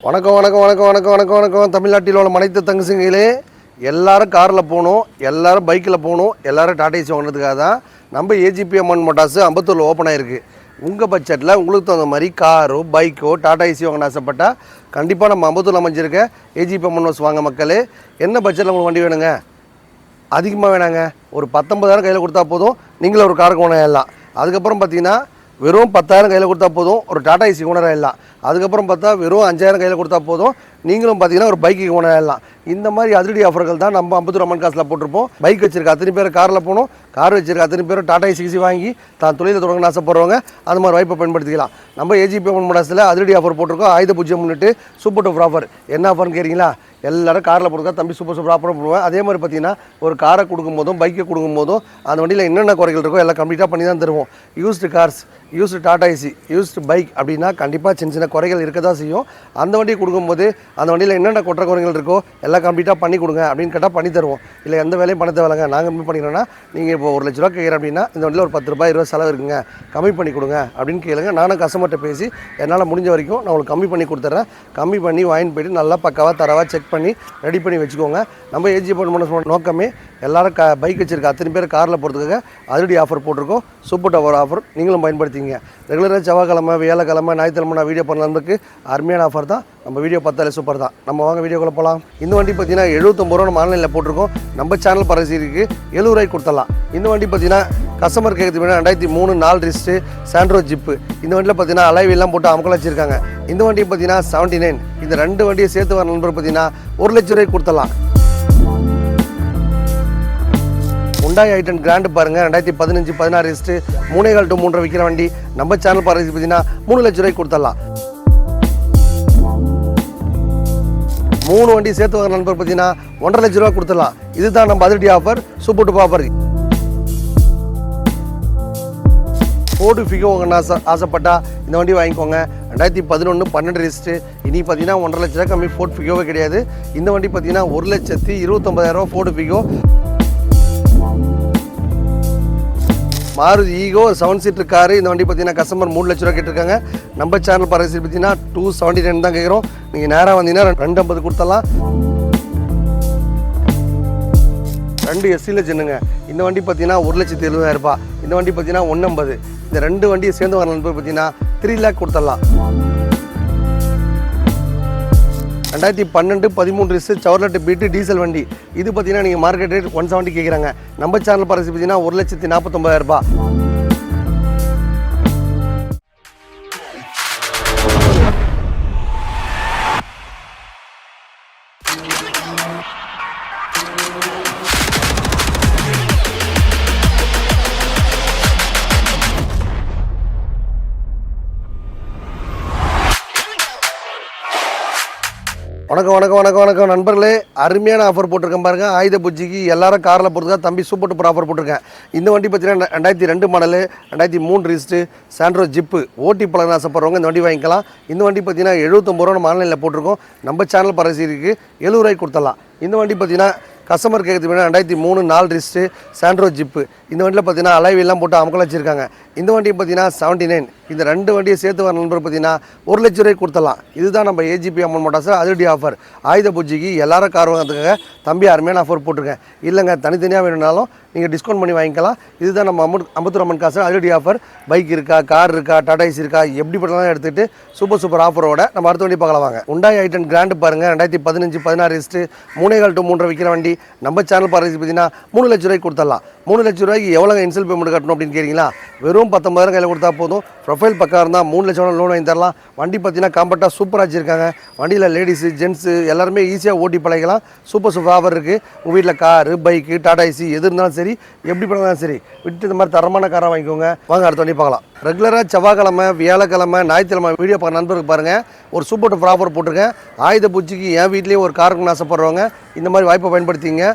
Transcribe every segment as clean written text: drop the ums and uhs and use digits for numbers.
வணக்கம் வணக்கம் வணக்கம் வணக்கம் வணக்கம் வணக்கம் தமிழ்நாட்டில் உள்ள அனைத்து தங்கச்சிங்களே, எல்லாரும் காரில் போகணும், எல்லாரும் பைக்கில் போகணும், எல்லாரும் டாடா ஏசி வாங்கினதுக்காக தான் நம்ம ஏஜிபி அம்மன் மோட்டார்ஸ் அம்பத்தூரில் ஓப்பன் ஆகிருக்கு. உங்கள் பட்ஜெட்டில் உங்களுக்கு தகுந்த மாதிரி காரோ பைக்கோ டாடா ஏசி வாங்கின ஆசைப்பட்டால் கண்டிப்பாக நம்ம அம்பத்தூரில் அமைஞ்சிருக்க ஏஜிபி அம்மன் மோட்டார்ஸ் வாங்க மக்களே. என்ன பட்ஜெட்டில் உங்களுக்கு வண்டி வேணுங்க? அதிகமாக வேணாங்க, ஒரு 19,000 கையில் கொடுத்தா போதும், நீங்களும் ஒரு காருக்கு ஓனர். அதுக்கப்புறம் பார்த்தீங்கன்னா வெறும் 10,000 கையில் கொடுத்தா போதும், ஒரு டாடா ஏசி ஓனர் ஆகிடலாம். அதுக்கப்புறம் பார்த்தா வெறும் 5,000 கையில் கொடுத்தா போதும், நீங்களும் பார்த்தீங்கன்னா ஒரு பைக்கு ஓனர் ஆகிடலாம். இந்த மாதிரி அதிரடி ஆஃபர்கள் தான் நம்ம அம்பத்தூர் அம்மன் காசில் போட்டிருப்போம். பைக் வச்சிருக்க அத்தனை பேர் காரில் போகணும், கார் வச்சிருக்க அத்தனை பேர் டாடா ஏசி வாங்கி தான் தொழிலை தொடங்க ஆசைப்படுறவங்க அந்த மாதிரி வாய்ப்பை பயன்படுத்திக்கலாம். நம்ம ஏஜிபி அம்மன் மோட்டார்ஸில் அதிரடி ஆஃபர் போட்டிருக்கோம். ஆயுத பூஜ்ஜியம் முன்னிட்டு சூப்பர் டூப்பர் ஆஃபர். என்ன ஆஃபர்னு கேட்குறீங்களா? எல்லாரும் காரில் போட்டுருக்கா தம்பி சூப்பர் ஆஃபர் போடுவேன். அதே மாதிரி பார்த்தீங்கன்னா ஒரு காரை கொடுக்கும் போதும் பைக்கை கொடுக்கும் போதும் அந்த வண்டியில் என்னென்ன குறைகள் இருக்கோ எல்லாம் கம்ப்ளீட்டாக பண்ணி தான் தருவோம். Used cars, used Tata AC, used bike அப்படின்னா கண்டிப்பாக சின்ன சின்ன குறைகள் இருக்க தான் செய்யும். அந்த வண்டியை கொடுக்கும்போது அந்த வண்டியில் என்னென்ன குற்ற குறைகள் இருக்கோ எல்லாம் கம்ப்ளீட்டாக பண்ணி கொடுங்க அப்படின்னு கேட்டால் பண்ணி தருவோம். இல்லை எந்த வேலையும் பண்ண தேவையில்லைங்க, நாங்கள் கம்மி பண்ணிக்கிறோன்னா நீங்கள் இப்போ 1 லட்ச ரூபா கேட்குறேன் அப்படின்னா இந்த வண்டியில் ஒரு 10 ரூபாய் 20 செலவு இருக்குங்க, கம்மி பண்ணி கொடுங்க அப்படின்னு கேளுங்க. நானும் கஸ்டமர்கிட்ட பேசி என்னால் முடிஞ்ச வரைக்கும் நான் உங்களுக்கு கம்மி பண்ணி கொடுத்துட்றேன். கம்மி பண்ணி வாங்கிட்டு போய்ட்டு நல்லா பக்காவாக தரவாக செக் பண்ணி ரெடி பண்ணி வச்சுக்கோங்க. நம்ம ஏஜி பண்ண நோக்கமே எல்லாரும் பைக் வச்சிருக்க அத்தனை பேர் காரில் போகிறதுக்காக அதிரடி ஆஃபர் போட்டிருக்கோம். சூப்பர் டவர் ஆஃபர் நீங்களும் பயன்படுத்திங்க. ரெகுலராக செவ்வாய்க்கிழமை வியாழக்கிழமை ஞாயிற்றுக்கிழமை நான் வீடியோ பண்ணதுக்கு அருமையான ஆஃபர் தான். நம்ம வீடியோ பார்த்தாலே சூப்பர் தான். நம்ம வாங்க வீடியோக்குள்ளே போகலாம். இந்த வண்டி பார்த்தீங்கன்னா 79 ரூபா நம்ம ஆன்லைனில் போட்டிருக்கோம். நம்ம சேனல் பரசிக்கு 70 ரூபாய்க்கு கொடுத்துடலாம். இந்த வண்டி பார்த்தீங்கன்னா கஸ்டமர் கேட்குறது வேணா 2003 4 ரிஸ்ட்டு சாண்ட்ரோ ஜிப்பு. இந்த வண்டியில் பார்த்தீங்கன்னா அலைவெல்லாம் போட்டு அமுக்கல வச்சிருக்காங்க. இந்த வண்டி பார்த்தீங்கன்னா 79. இந்த 2 வண்டியை சேர்த்து வர நண்பர் பார்த்தீங்கன்னா 1 லட்ச ரூபாய்க்கு கொடுத்துடலாம். ஹுண்டாய் i10 கிராண்டு பாருங்கள், 2015 16 ரிஸ்ட்டு 3.4 to 3.5 விற்கிற வண்டி. நம்ம சேனல் பரசி பார்த்தீங்கன்னா 3 லட்ச ரூபாய்க்கு கொடுத்துடலாம். 3 வண்டி சேர்த்து வாங்க நண்பர் பார்த்தீங்கன்னா 1.5 லட்ச ரூபா கொடுத்துடலாம். இதுதான் நம்ம அதிரடி offer, super duper offer. Ford Figo வாங்கின ஆசைப்பட்டா இந்த வண்டி வாங்கிக்கோங்க. 2011 12 ரிஸ்ட்டு. இனி பார்த்தீங்கன்னா 1.5 லட்ச ரூபா கம்மி ஃபோர்டு ஃபிகோவே கிடையாது. இந்த வண்டி பார்த்தீங்கன்னா 1,29,000 Ford Figo. Maruti Eeco 7 seater car. இந்த வண்டி பார்த்தீங்கன்னா கஸ்டமர் 3 லட்ச ரூபா கேட்டிருக்காங்க. நம்ம சேனல் பரசி பார்த்தீங்கன்னா 279 தான் கேட்குறோம். நீங்கள் நேராக வந்தீங்கன்னா 250 கொடுத்தலாம். 2 எஸ்சியில் சின்னுங்க. இந்த வண்டி பார்த்தீங்கன்னா 1,70,000 ரூபாய். இந்த வண்டி பார்த்தீங்கன்னா 150. இந்த 2 வண்டியை சேர்ந்து வர நண்பர் பார்த்தீங்கன்னா 3 லேக் கொடுத்துடலாம். 2012 13 ரிஸ்ட்டு சவர்லெட் பீட்டு டீசல் வண்டி. இது பார்த்தீங்கன்னா நீங்கள் மார்க்கெட் ரேட் 170 கேட்குறாங்க. நம்ம சேனல் பரசி பார்த்தீங்கன்னா 1,49,000 ரூபாய். வணக்கம் வணக்கம் வணக்கம் வணக்கம் நண்பர்களே, அருமையான ஆஃபர் போட்டிருக்கேன் பாருங்கள். ஆயுத பூஜைக்கு எல்லாரும் காரில் போகிறதுக்காக தம்பி சூப்பர் டூப்பர் ஆஃபர் போட்டிருக்கேன். இந்த வண்டி பார்த்தீங்கன்னா 2002 மாடலு 2003 ரிஸ்ட்டு சாண்ட்ரோ ஜிப்பு. ஓட்டி பழக ஆசைப்படுறவங்க இந்த வண்டி வாங்கிக்கலாம். இந்த வண்டி பார்த்தீங்கன்னா 79 ரூபா நம்ம ஆன்லைனில் போட்டிருக்கோம். நம்ம சேனல் பரசிக்கு 70 ரூபாய்க்கு கொடுத்துடலாம். இந்த வண்டி பார்த்தீங்கன்னா கஸ்டமர் கேட்குறது வேணா 2003 4 ரிஸ்ட்டு சாண்ட்ரோ ஜிப்பு. இந்த வண்டியில் பார்த்தீங்கன்னா அலைவெல்லாம் போட்டு அமுக்கல வச்சிருக்காங்க. இந்த வண்டி பார்த்தீங்கன்னா 79. இந்த 2 வண்டியை சேர்த்து வர நண்பர் பார்த்தீங்கன்னா 1 லட்ச ரூபாய்க்கு கொடுத்துடலாம். இதுதான் நம்ம ஏஜிபி அம்மன் மோட்டார்ஸ் அதிரடி ஆஃபர். ஆயுத பூஜைக்கு எல்லாரும் கார் வாங்கிறதுக்காக தம்பி அருமையான ஆஃபர் போட்டிருக்கேன். இல்லைங்க தனித்தனியாக வேணும்னாலும் நீங்கள் டிஸ்கவுண்ட் பண்ணி வாங்கிக்கலாம். இதுதான் நம்ம அம்பத்தூர் அம்மன் காசு அதிரடி ஆஃபர். பைக் இருக்கா, கார் இருக்கா, டாடா ஏசி இருக்கா, எப்படி பண்ணலாம் எடுத்துகிட்டு சூப்பர் ஆஃபரோட நம்ம அடுத்த வண்டி பார்க்கலாம் வாங்க. ஹுண்டாய் i10 கிராண்டு பாருங்கள், 2015 16 ரிஸ்ட்டு 3.4 to 3.5 விற்கிற வண்டி. நம்ம சேனல் பரசி பார்த்தீங்கன்னா 3 லட்ச ரூபாய்க்கு கொடுத்துடலாம். 3 லட்ச ரூபாய்க்கு எவ்வளோங்க இன்சல் பேமெண்ட் கட்டணும் அப்படின்னு கேட்குறீங்களா? வெறும் 19,000 கையில் கொடுத்தா போதும். ப்ரொஃபைல் பக்கம் இருந்தால் 3 லட்சம் லோன் வாங்கி தரலாம். வண்டி பார்த்தீங்கன்னா காம்பேக்டாக சூப்பராக வச்சுருக்காங்க. வண்டியில் லேடிஸு ஜென்ஸு எல்லாருமே ஈஸியாக ஓட்டி பழகலாம். சூப்பர் ஆஃபர் இருக்குது. உங்கள் வீட்டில் காரு பைக்கு டாடா ஏசி எது இருந்தாலும் சரி, எப்படி பண்ணாலும் சரி, விட்டு இந்த மாதிரி தரமான காராக வாங்கிக்கோங்க. வாங்க அடுத்த வண்டி பார்க்கலாம். ரெகுலராக செவ்வாய்க்கிழமை வியாழக்கிழமை ஞாயிற்றுக்கிழமை வீடியோ பார்க்க நண்பருக்கு பாருங்கள். ஒரு சூப்பர் டூப்பர் ஆஃபர் போட்டிருக்கேன். ஆயுத பூஜைக்கு என் வீட்லேயே ஒரு காருக்குன்னு ஆசைப்படுறவங்க இந்த மாதிரி வாய்ப்பை பயன்படுத்திங்க.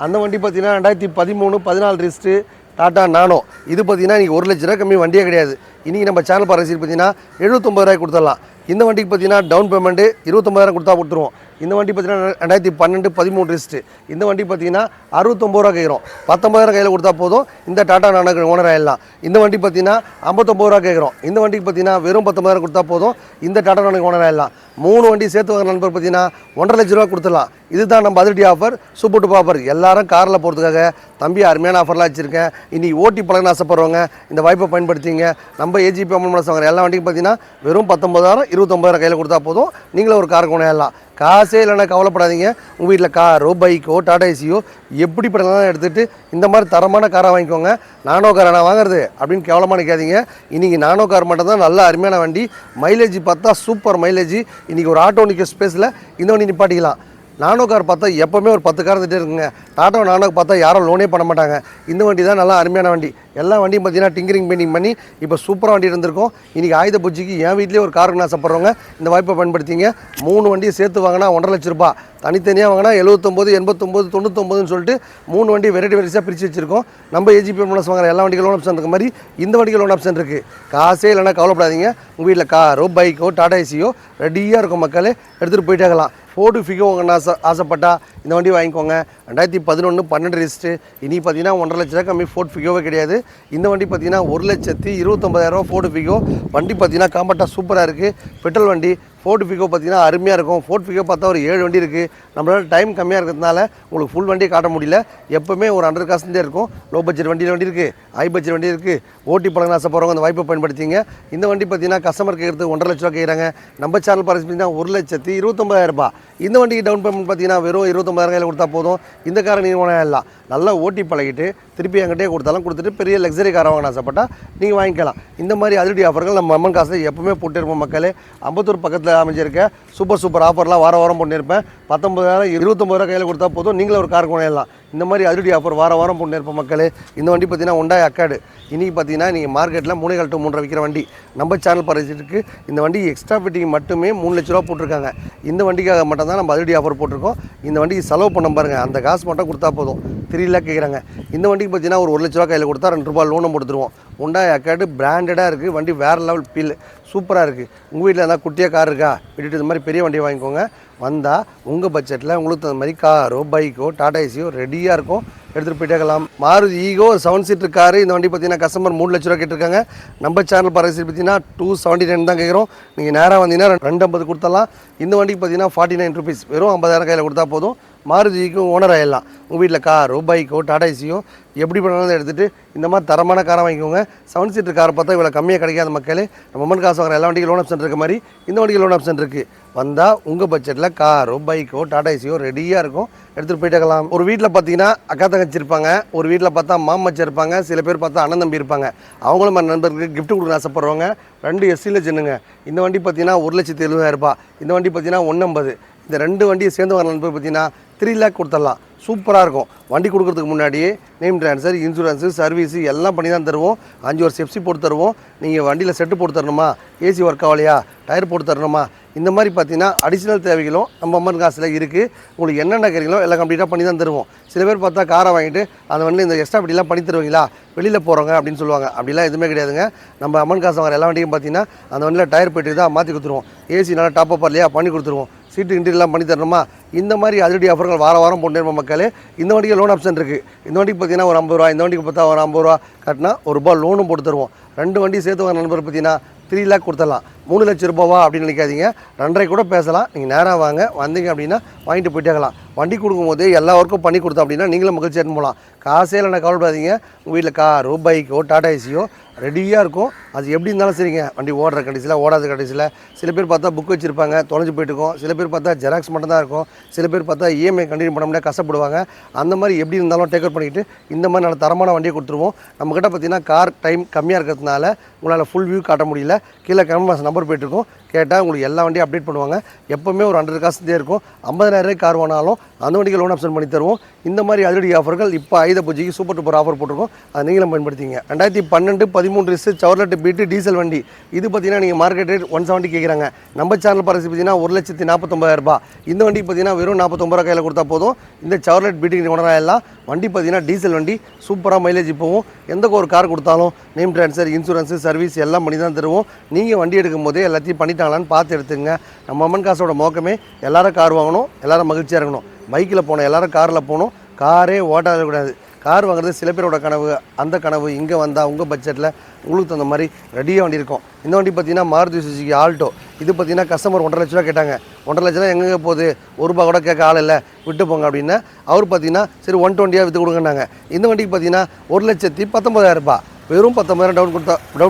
அந்த வண்டி பார்த்தீங்கன்னா 2013 14 ரிஸ்ட்டு டாட்டா நானோ. இது பார்த்தீங்கன்னா இன்றைக்கி 1 லட்ச ரூபா கம்மி வண்டியே கிடையாது. இன்றைக்கி நம்ம சேனல் பரசி பார்த்தீங்கன்னா 79 ரூபாய்க்கு கொடுத்துடலாம். இந்த வண்டிக்கு பார்த்தீங்கன்னா டவுன் பேமெண்ட்டு 29,000 கொடுத்தா கொடுத்துருவோம். இந்த வண்டி பார்த்தீங்கன்னா 2012 13 ரிஸ்ட்டு. இந்த வண்டி பார்த்தீங்கன்னா 69 ரூபா கேட்குறோம். 19,000 கையில் கொடுத்தா போதும். இந்த டாடா நானக் ஓனர் ஆயிடலாம். இந்த வண்டி பார்த்தீங்கன்னா 59 ரூபா கேட்குறோம். இந்த வண்டிக்கு பார்த்தீங்கன்னா வெறும் 19,000 கொடுத்தா போதும். இந்த டாடா நானக் ஓனர் ஆயிடலாம். 3 வண்டி சேர்த்து வாங்குற நண்பர் பார்த்தீங்கன்னா 1,50,000 ரூபா கொடுத்துடலாம். இதுதான் நம்ம அதிரடி ஆஃபர், சூப்பர் டூப் ஆஃபர். எல்லாரும் காரில் போகிறதுக்காக தம்பி அருமையான ஆஃபர்லாம் வச்சுருக்கேன். இன்றைக்கி ஓட்டி பழகன்னு ஆசைப்படுறவங்க இந்த வாய்ப்பை பயன்படுத்திங்க. நம்ம ஏஜிபி அம்மன் வாங்குற எல்லா வண்டிக்கும் பார்த்தீங்கன்னா வெறும் 19,000 29,000 கையில் கொடுத்தா போதும். நீங்களும் ஒரு கார் கொண்டாடலாம். காசே இல்லைன்னா கவலைப்படாதீங்க. உங்கள் வீட்டில் காரோ பைக்கோ டாடா ஏசியோ எப்படிப்பட்டதான் எடுத்துகிட்டு இந்த மாதிரி தரமான காராக வாங்கிக்கோங்க. நானோ காரை நான் வாங்குறது அப்படின்னு கேவலமாக நிற்காதீங்க. இன்றைக்கி நானோ கார் மட்டும் தான் நல்ல அருமையான வண்டி. மைலேஜ் பார்த்தா சூப்பர் மைலேஜ். இன்றைக்கி ஒரு ஆட்டோ நிற்கிற ஸ்பேஸில் இந்த வண்டி நிப்பாட்டிக்கலாம். நானோ கார் பார்த்தா எப்போவுமே ஒரு 10 கார் இருந்துகிட்டே இருக்குங்க. டாட்டா நானோ பார்த்தா யாரும் லோனே பண்ண மாட்டாங்க. இந்த வண்டி தான் நல்லா அருமையான வண்டி. எல்லா வண்டியும் பார்த்தீங்கன்னா டிங்கரிங் பெயிண்டிங் பண்ணி இப்போ சூப்பராக வண்டி இருந்திருக்கும். இன்றைக்கி ஆயுத பூஜைக்கு என் வீட்லேயே ஒரு காருக்கு ஆசைப்படுறவங்க இந்த வாய்ப்பை பயன்படுத்திங்க. 3 வண்டியை சேர்த்து வாங்கினா 1,50,000 ரூபா, தனித்தனியாக வாங்கினா 79 89 99ன்னு சொல்லிட்டு 3 வண்டி வெரைட்டியாக பிரித்து வச்சுருக்கோம். நம்ம ஏஜிபி மனசு வாங்குற எல்லா வண்டிகளும் லோன் ஆப்ஷன் இருக்க மாதிரி இந்த வண்டிக்கு லோன் ஆப்ஷன் இருக்குது. காசே இல்லைன்னா கவலைப்படாதீங்க. உங்கள் வீட்டில் காரோ பைக்கோ டாடா ஏசியோ ரெடியாக இருக்கும் மக்களே, எடுத்துகிட்டு போயிட்டாங்களாம். ஃபோர்டு ஃபிகோ வாங்கணும்னு ஆசைப்பட்டா இந்த வண்டி வாங்கிக்கோங்க. 2011 12 ரிஸ்ட்டு. இனி பார்த்தீங்கன்னா 1,50,000 ரூபா கம்மி ஃபோர்டு ஃபிகோவே கிடையாது. இந்த வண்டி பார்த்தீங்கன்னா 1,29,000 ரூபா ஃபோர்டு ஃபிகோ. வண்டி பார்த்தீங்கன்னா காம்பேக்டாக சூப்பராக இருக்குது. பெட்ரோல் வண்டி. ஃபோர்டு ஃபிகோ பார்த்தீங்கன்னா அருமையாக இருக்கும். ஃபோர்டு ஃபிகோ பார்த்தா ஒரு 7 வண்டி இருக்குது. நம்மளால டைம் கம்மியாக இருக்கிறதுனால உங்களுக்கு ஃபுல் வண்டியை காட்ட முடியல. எப்போவுமே ஒரு 100 காசுலேயே இருக்கும். லோ பட்ஜெட் வண்டி இருக்குது, ஹை பட்ஜெட் வண்டி இருக்குது. ஓட்டி பழகன்னு ஆசைப்படுறவங்க அந்த வாய்ப்பை பயன்படுத்திங்க. இந்த வண்டி பார்த்தீங்கன்னா கஸ்டமர் கேட்குறது 1,50,000 ரூபா கேட்குறாங்க. நம்ம சேனல் பரிசு பார்த்தீங்கன்னா 1,29,000 ரூபா. இந்த வண்டிக்கு டவுன் பேமெண்ட் பார்த்தீங்கன்னா வெறும் 29,000 கையில் கொடுத்தா போதும். இந்த காரை நீங்கள் வாங்கலாம். நல்லா ஓட்டி பழகிட்டு திருப்பி என்கிட்டே கொடுத்துட்டு பெரிய லக்ஸரி காரை வாங்கணும் ஆசைப்பட்டா நீங்கள் வாங்கிக்கலாம். இந்த மாதிரி அதிரடி ஆஃபர்கள் நம்ம அம்மன் காசில் எப்பவுமே போட்டுருப்போம் மக்களே. அம்பத்தூர் பக்கத்தில் அமைஞ்சிருக்க சூப்பர் ஆஃபர்லாம் வாரம் போட்டுருப்பேன். 19,000 29,000 ரூபா கையில் கொடுத்தா போதும். நீங்களும் ஒரு கார் வாங்கலாம். இந்த மாதிரி அதிரடி ஆஃபர் வாரம் போட்டுருப்போம் மக்களே. இந்த வண்டி பார்த்தீங்கன்னா Hyundai Accord. இன்றைக்கி பார்த்தீங்கன்னா நீங்கள் மார்க்கெட்டில் 3.5 to 3.5 விற்கிற வண்டி. நம்ம சேனல் பரிசுக்கு இந்த வண்டி எக்ஸ்ட்ரா ஃபிட்டிங் மட்டுமே 3,00,000 ரூபா போட்டிருக்காங்க. இந்த வண்டிக்காக மட்டும் தான் நம்ம அதிரடி ஆஃபர் போட்டிருக்கோம். இந்த வண்டிக்கு செலவு பண்ண பாருங்கள், அந்த காசு மட்டும் கொடுத்தா போதும். 3 lakh கேட்குறாங்க. இந்த வண்டிக்கு பார்த்தீங்கன்னா ஒரு 1,00,000 ரூபா கையில் கொடுத்தா 2 ரூபா லோனும் கொடுத்துருவோம். Hyundai Accord பிராண்டடாக இருக்குது. வண்டி வேறு லெவல் ஃபீல் சூப்பராக இருக்குது. உங்கள் வீட்டில் எதாவது குட்டியாக கார் இருக்கா, விட்டுட்டு இந்த மாதிரி பெரிய வண்டியை வாங்கிக்கோங்க. வந்தால் உங்கள் பட்ஜெட்டில் உங்களுக்கு தகுந்த மாதிரி காரோ பைக்கோ டாடா ஏசியோ ரெடியாக இருக்கும், எடுத்துகிட்டு போயிட்டேக்கலாம். Maruti Eeco 7 seater car. இந்த வண்டி பார்த்தீங்கன்னா கஸ்டமர் 3,00,000 ரூபா கேட்டிருக்காங்க. நம்ம சேனல் பரிசு பார்த்தீங்கன்னா 279 தான் கேட்குறோம். நீங்கள் நேராக வந்தீங்கன்னா 250 கொடுத்தலாம். இந்த வண்டிக்கு பார்த்தீங்கன்னா 49 rupees, வெறும் 50,000 கையில் கொடுத்தா போதும். மாருதிக்கும் ஓனர் ஆகிடலாம். உங்கள் வீட்டில் காரோ பைக்கோ டாடா ஏசியோ எப்படி பண்ணாலும் எடுத்துகிட்டு இந்த மாதிரி தரமான காரை வாங்கிக்கோங்க. 7 சீட்டர் காரை பார்த்தா இவ்வளோ கம்மியாக கிடைக்காத மக்களே. நம்ம அம்மன் காசு வாங்குற எல்லா வண்டிக்கும் லோன் ஆப்ஷன் இருக்க மாதிரி இந்த வண்டிக்கு லோன் ஆப்ஷன் இருக்குது. வந்தால் உங்கள் பட்ஜெட்டில் காரோ பைக்கோ டாடா ஏசியோ ரெடியாக இருக்கும், எடுத்துகிட்டு போயிட்டேக்கலாம். ஒரு வீட்டில் பார்த்தீங்கன்னா அக்கா தங்கச்சி இருப்பாங்க, ஒரு வீட்டில் பார்த்தா மாமச்சி இருப்பாங்க, சில பேர் பார்த்தா அண்ணன் தம்பி இருப்பாங்க. அவங்களும் நண்பர்களுக்கு கிஃப்ட் கொடுக்க ஆசைப்படுறவங்க 2 SCல சின்னுங்க. இந்த வண்டி பார்த்தீங்கன்னா 1,70,000 ரூபா. இந்த வண்டி பார்த்தீங்கன்னா 150. இந்த 2 வண்டியை சேர்ந்து வர நண்பர் பார்த்தீங்கன்னா 3 lakh கொடுத்துடலாம். சூப்பராக இருக்கும். வண்டி கொடுக்குறதுக்கு முன்னாடியே நேம் ட்ரான்ஸ்ஃபர், இன்சூரன்ஸு, சர்வீஸு எல்லாம் பண்ணி தான் தருவோம். 5 வருஷம் எஃப்சி போட்டு தருவோம். நீங்கள் வண்டியில் செட்டு போட்டு தரணுமா, ஏசி ஒர்க் ஆகலையா, டயர் போட்டு தரணுமா, இந்த மாதிரி பார்த்தீங்கன்னா அடிஷ்னல் தேவைகளும் நம்ம அம்மன் காசில் இருக்குது. உங்களுக்கு என்னென்ன கேட்குறீங்களோ எல்லாம் கம்ப்ளீட்டாக பண்ணி தான் தருவோம். சில பேர் பார்த்தா காரை வாங்கிட்டு அந்த வண்டியில் இந்த எக்ஸ்ட்ரா வண்டிலாம் பண்ணி தருவீங்களா, வெளியில் போகிறவங்க அப்படின்னு சொல்லுவாங்க. அப்படிலாம் எதுவுமே கிடையாதுங்க. நம்ம அம்மன் காசு வாங்குற எல்லா வண்டியும் பார்த்தீங்கன்னா அந்த வண்டியில் டயர் போய்ட்டு தான் மாற்றி கொடுத்துருவோம். ஏசி நல்லா டாப் அப் இல்லையா பண்ணி கொடுத்துருவோம். சீட்டு இன்டீரியர்லாம் பண்ணி தரணுமா, இந்த மாதிரி அதிரடி ஆஃபர்கள் வாரம் போட்டுருப்போம் மக்களே. இந்த வண்டிக்கு லோன் ஆப்ஷன் இருக்குது. இந்த வண்டிக்கு பார்த்தீங்கன்னா ஒரு 50 ரூபா, இந்த வண்டிக்கு பார்த்தா ஒரு 50 ரூபா கட்டினா ₹1 லோனும் போட்டு தருவோம். 2 வண்டி சேர்த்து வாங்க நண்பர் பார்த்தீங்கன்னா 3 lakh கொடுத்துடலாம். 3,00,000 ரூபாவா அப்படின்னு நினைக்காதீங்க. 2.5 கூட பேசலாம். நீங்கள் நேராக வாங்க, வந்தீங்க அப்படின்னா வாங்கிட்டு போயிட்டேக்கலாம். வண்டி கொடுக்கும்போது எல்லா ஒர்க்கும் பண்ணி கொடுத்தோம் அப்படின்னா நீங்களும் மகிழ்ச்சி எடுத்து போகலாம். காசே இல்லைன்னா கவலைப்படாதீங்க. உங்கள் வீட்டில் காரோ பைக்கோ டாடா ஏசியோ ரெடியாக இருக்கும். அது எப்படி இருந்தாலும் சரிங்க. வண்டி ஓடுற கண்டிஷனில் ஓடாத கண்டிஷனில். சில பேர் பார்த்தா புக் வச்சுருப்பாங்க, தொலைஞ்சு போயிட்டு இருக்கும். சில பேர் பார்த்தா ஜெராக்ஸ் மட்டும் தான் இருக்கும். சில பேர் பார்த்தா இஎம்ஐ கண்டினியூ பண்ண முடியாது, கஷ்டப்படுவாங்க. அந்த மாதிரி எப்படி இருந்தாலும் டேக் அவுட் பண்ணிக்கிட்டு இந்த மாதிரி நல்ல தரமான வண்டியை கொடுத்துருவோம். நம்மக்கிட்ட பார்த்தீங்கன்னா கார் டைம் கம்மியாக இருக்கிறதுனால உங்களால் ஃபுல் வியூ காட்ட முடியல. கீழே கமெண்ட் நம்பர் போய்ட்டுருக்கோம், கேட்டால் உங்களுக்கு எல்லா வண்டியும் அப்டேட் பண்ணுவாங்க. எப்போவுமே ஒரு 100 காசுதே இருக்கும். 50,000 ரூபாய்க்கு கார் வாங்கினாலும் அந்த வண்டிக்கு லோன் ஆப்ஷன் பண்ணி தருவோம். இந்த மாதிரி அதிரடி ஆஃபர்கள் இப்போ ஆயுத பூஜைக்கு சூப்பர் டூப்பர் ஆஃபர் போட்டிருக்கோம். அதை நீங்களும் பயன்படுத்திங்க. 2012 13 ரிஸ்ட் சவர்லெட் பீட்டு டீசல் வண்டி. இது பார்த்தீங்கன்னா நீங்கள் மார்க்கெட் ரேட் 170 கேட்குறாங்க. நம்ம சேனல் பரிசு பார்த்தீங்கன்னா 1,49,000 ரூபாய். இந்த வண்டிக்கு பார்த்தீங்கன்னா வெறும் 49 ரூபா கையில் கொடுத்தா போதும். இந்த சவர்லெட் பீட்டுக்கு கொண்டாடலாம். வண்டி பார்த்தீங்கன்னா டீசல் வண்டி, சூப்பராக மைலேஜ் போகும். எந்த ஒரு கார் கொடுத்தாலும் நேம் ட்ரான்ஸ்ஃபர், இன்சூரன்ஸு, சர்வீஸ் எல்லாம் பண்ணி தான் தருவோம். நீங்கள் வண்டி எடுக்கும் போதே எல்லாத்தையும் பண்ணிட்டாங்களான்னு பார்த்து எடுத்துங்க. நம்ம அம்மன் காசோட நோக்கமே எல்லாரும் கார் வாங்கணும், எல்லாரும் மகிழ்ச்சியாக இருக்கணும். பைக்கில் போகணும், எல்லாரும் காரில் போகணும், காரே ஓட்டாதக்கூடாது. கார் வாங்குறது சில பேரோட கனவு. அந்த கனவு இங்கே வந்தால் உங்கள் பட்ஜெட்டில் உங்களுக்கு தகுந்த மாதிரி ரெடியாக வண்டி இருக்கும். இந்த வண்டி பார்த்தீங்கன்னா மாருதி சுசுகி ஆல்டோ. இது பார்த்தீங்கன்னா கஸ்டமர் 1,50,000 ரூபா கேட்டாங்க. 1,50,000 ரூபா எங்கே போகுது, ₹1 கூட கேட்க ஆள் இல்லை, விட்டு போங்க அப்படின்னா அவர் பார்த்தீங்கன்னா சரி 120 விற்று கொடுங்கன்னாங்க. இந்த வண்டிக்கு பார்த்தீங்கன்னா 1,19,000 ரூபாய், வெறும் 19,000 டவுன்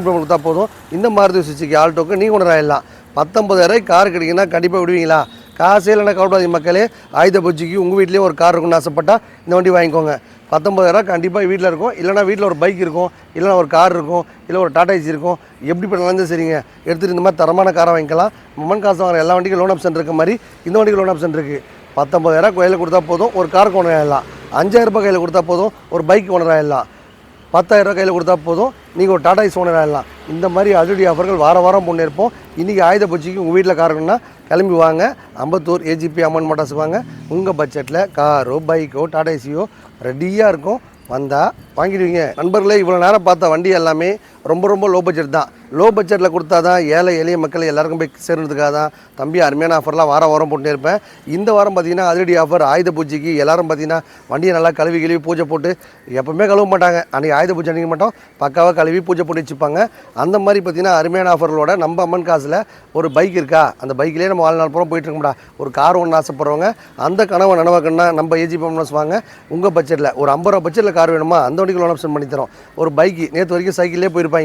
பேமெண்ட் கொடுத்தா போதும். இந்த மாருதி சுசுகி ஆல்டோக்கு நீங்கள் கொண்டு வரலாம். 19,000 கார் கிடைக்குன்னா கண்டிப்பாக விடுவீங்களா? காசே இல்லைன்னா கவலைப்படாதீங்க மக்களே. ஆயுத பூஜைக்கு உங்கள் வீட்லேயே ஒரு கார் இருக்குன்னு ஆசைப்பட்டால் இந்த வண்டி வாங்கிக்கோங்க. 19,000 கண்டிப்பாக வீட்டில் இருக்கும். இல்லைனா வீட்டில் ஒரு பைக் இருக்கும், இல்லைனா ஒரு கார் இருக்கும், இல்லை ஒரு டாடா ஏசி இருக்கும். எப்படி பண்ணலாம் சரிங்க, எடுத்துகிட்டு இந்த மாதிரி தரமான காரை வாங்கிக்கலாம். அம்மன் காசு வாங்குற எல்லா வண்டிக்கும் லோன் ஆப்ஷன் இருக்க மாதிரி இந்த வண்டிக்கு லோன் ஆப்ஷன் இருக்குது. 19,000 கையில் கொடுத்தா போதும், ஒரு காருக்கு ஓனர் ஆகிடலாம். 5,000 ரூபாய் கையில் கொடுத்தா போதும், ஒரு பைக் ஓனர் ஆகிடலாம். 10,000 ரூபாய் கையில் கொடுத்தா போதும், நீங்கள் ஒரு டாடா ஏசி ஓனர் ஆகிடலாம். இந்த மாதிரி அதிரடி ஆஃபர்கள் வாரம் முன்னேற்போம். இன்றைக்கி ஆயுத பூஜைக்கு உங்கள் வீட்டில் கார் இருக்குன்னா கிளம்பி வாங்க. அம்பத்தூர் ஏஜிபி அம்மன் மோட்டார்ஸுக்கு வாங்க. உங்கள் பட்ஜெட்டில் காரோ பைக்கோ டாடா ஏசியோ ரெடியாக இருக்கும். வந்தால் வாங்கிடுவீங்க. நண்பர்களே, இவ்வளோ நேரம் பார்த்த வண்டி எல்லாமே ரொம்ப லோ பட்ஜெட் தான். லோ பட்ஜெட்டில் கொடுத்தா தான் ஏழை எளிய மக்கள் எல்லாருக்கும் போய் சேர்றதுக்காக தான் தம்பி அருமையான ஆஃபர்லாம் வாரம் போட்டுட்டே இருப்பேன். இந்த வாரம் பார்த்தீங்கன்னா அதிரடி ஆஃபர். ஆயுத பூஜைக்கு எல்லோரும் பார்த்தீங்கன்னா வண்டியை நல்லா கழுவி பூஜை போட்டு, எப்போவுமே கழுவ மாட்டாங்க, அன்றைக்கி ஆயுத பூஜை அன்றைக்கி மட்டும் பக்காவாக கழுவி பூஜை போட்டு வச்சுப்பாங்க. அந்த மாதிரி பார்த்தீங்கன்னா அருமையான ஆஃபர்களோட நம்ம அம்மன் காசில் ஒரு பைக் இருக்கா, அந்த பைக்லேயே நம்ம வாழ்நாள் பூரா போயிட்டு இருக்க முடியாது. ஒரு கார் ஒன்று ஆசைப்படுறவங்க, அந்த கனவை நனவாக்கணும்னா நம்ம ஏஜி பம்னஸ் வாங்க. உங்கள் பட்ஜெட்டில் ஒரு 50 ரூபா பட்ஜெட்டில் கார் வேணுமா, அந்த வண்டிக்கு லோன் ஆப்ஷன் பண்ணி தரோம். ஒரு பைக்கு நேற்று வரைக்கும் சைக்கிள்லேயே போயிருப்பாங்க.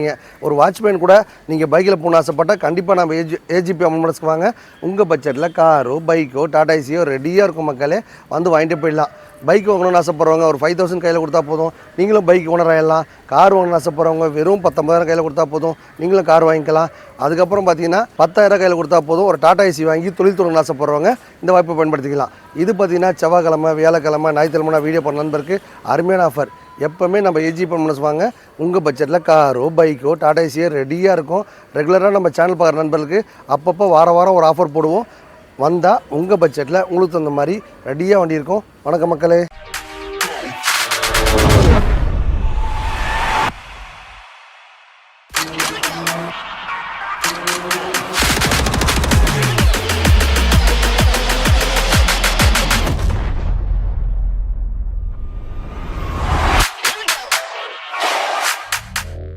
ஒரு வாட்ச்மேன் கூட நீங்கள் பைக்கில் போகணும்னு ஆசைப்பட்டால் கண்டிப்பாக நம்ம ஏஜிபி அம்மன் மோட்டார்ஸ்க்கு வாங்க. உங்கள் பட்ஜெட்டில் காரோ பைக்கோ டாடா ஏசியோ ரெடியாக இருக்கும் மக்களே. வந்து வாங்கிட்டு போயிடலாம். பைக் வாங்கணும்னு ஆசைப்படுறவங்க ஒரு 5,000 கையில் கொடுத்தா போதும், நீங்களும் பைக் ஓனர் ஆகிடலாம். கார் வாங்கணும்னு ஆசைப்படுறவங்க வெறும் 19,000 கையில் கொடுத்தா போதும், நீங்களும் கார் வாங்கிக்கலாம். அதுக்கப்புறம் பார்த்தீங்கன்னா 10,000 கையில் கொடுத்தா போதும், ஒரு டாடா ஏசி வாங்கி தொழில் தொடங்கணும்னு ஆசைப்படுறவங்க இந்த வாய்ப்பை பயன்படுத்திக்கலாம். இது பார்த்தீங்கன்னா செவ்வாய்க்கிழமை, வியாழக்கிழமை, ஞாயிற்றுக்கிழமை வீடியோ பண்ண நண்பருக்கு அருமையான ஆஃபர். எப்போவுமே நம்ம ஏஜி பம்னஸ் வாங்க. உங்கள் பட்ஜெட்டில் காரோ பைக்கோ டாடா ஏசியோ ரெடியாக இருக்கும். ரெகுலராக நம்ம சேனல் பார்க்குற நண்பர்களுக்கு அப்பப்போ வாரம் ஒரு ஆஃபர் போடுவோம். வந்தால் உங்கள் பட்ஜெட்டில் உங்களுக்கு தகுந்த மாதிரி ரெடியாக வண்டி இருக்கும். வணக்கம் மக்களே.